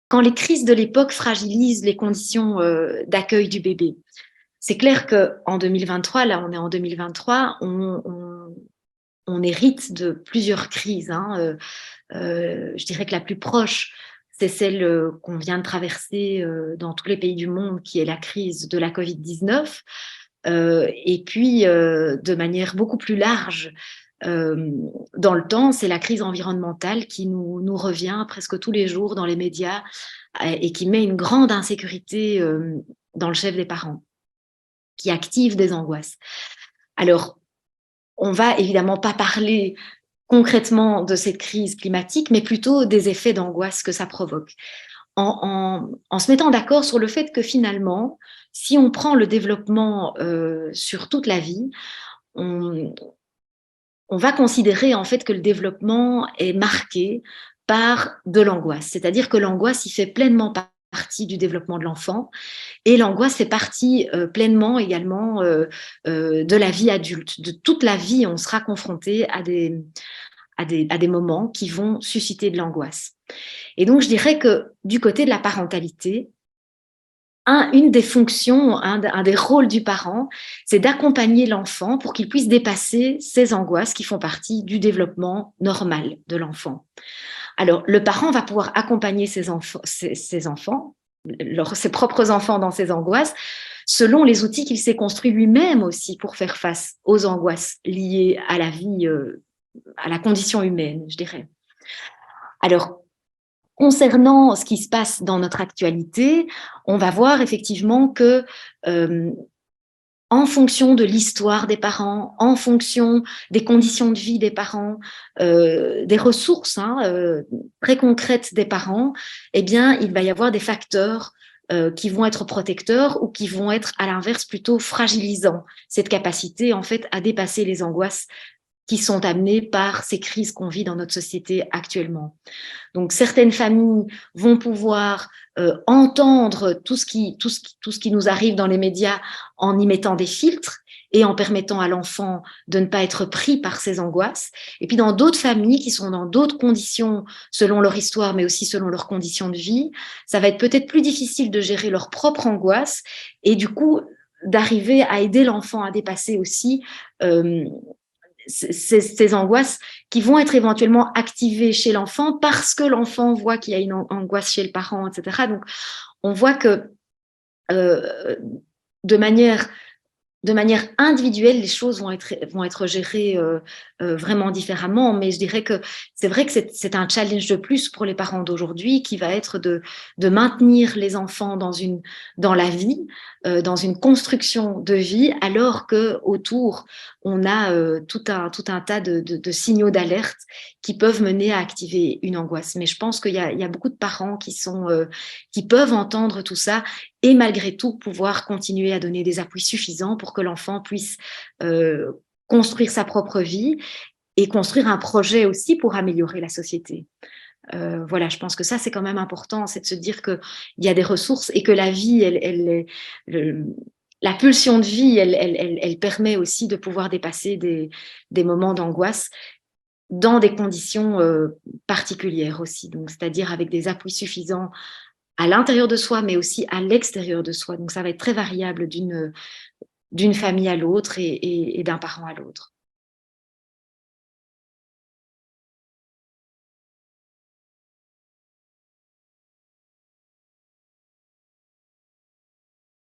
quand les crises de l'époque fragilisent les conditions d'accueil du bébé. C'est clair qu'en 2023, là on est en 2023, on hérite de plusieurs crises. Je dirais que la plus proche, c'est celle qu'on vient de traverser dans tous les pays du monde, qui est la crise de la Covid-19. Et puis, de manière beaucoup plus large, dans le temps, c'est la crise environnementale qui nous revient presque tous les jours dans les médias et qui met une grande insécurité dans le chef des parents, qui active des angoisses. Alors, on va évidemment pas parler concrètement de cette crise climatique, mais plutôt des effets d'angoisse que ça provoque. En se mettant d'accord sur le fait que finalement, si on prend le développement sur toute la vie, on, on va considérer en fait que le développement est marqué par de l'angoisse. C'est-à-dire que l'angoisse, il fait pleinement partie du développement de l'enfant et l'angoisse fait partie pleinement également de la vie adulte. De toute la vie, on sera confronté à des moments qui vont susciter de l'angoisse. Et donc, je dirais que du côté de la parentalité, une des fonctions, un des rôles du parent, c'est d'accompagner l'enfant pour qu'il puisse dépasser ces angoisses qui font partie du développement normal de l'enfant. Alors, le parent va pouvoir accompagner ses enfants, ses propres enfants dans ces angoisses, selon les outils qu'il s'est construit lui-même aussi pour faire face aux angoisses liées à la vie, à la condition humaine, je dirais. Alors, concernant ce qui se passe dans notre actualité, on va voir effectivement que en fonction de l'histoire des parents, en fonction des conditions de vie des parents, des ressources très concrètes des parents, eh bien, il va y avoir des facteurs qui vont être protecteurs ou qui vont être, à l'inverse, plutôt fragilisants. Cette capacité, en fait, à dépasser les angoisses qui sont amenées par ces crises qu'on vit dans notre société actuellement. Donc, certaines familles vont pouvoir entendre tout ce qui nous arrive dans les médias en y mettant des filtres et en permettant à l'enfant de ne pas être pris par ces angoisses. Et puis, dans d'autres familles qui sont dans d'autres conditions, selon leur histoire, mais aussi selon leurs conditions de vie, ça va être peut-être plus difficile de gérer leur propre angoisse et du coup, d'arriver à aider l'enfant à dépasser aussi ces angoisses qui vont être éventuellement activées chez l'enfant parce que l'enfant voit qu'il y a une angoisse chez le parent, etc. Donc, on voit que euh, de manière individuelle, les choses vont être gérées vraiment différemment. Mais je dirais que c'est vrai que c'est un challenge de plus pour les parents d'aujourd'hui qui va être de maintenir les enfants dans la vie, dans une construction de vie, alors que autour on a tout un tas de signaux d'alerte qui peuvent mener à activer une angoisse. Mais je pense qu'il y a beaucoup de parents qui peuvent entendre tout ça et malgré tout pouvoir continuer à donner des appuis suffisants pour que l'enfant puisse construire sa propre vie et construire un projet aussi pour améliorer la société. Voilà, je pense que ça, c'est quand même important, c'est de se dire qu'il y a des ressources et que la vie, la pulsion de vie, elle permet aussi de pouvoir dépasser des moments d'angoisse dans des conditions particulières aussi, donc c'est-à-dire avec des appuis suffisants à l'intérieur de soi, mais aussi à l'extérieur de soi. Donc, ça va être très variable d'une famille à l'autre et d'un parent à l'autre.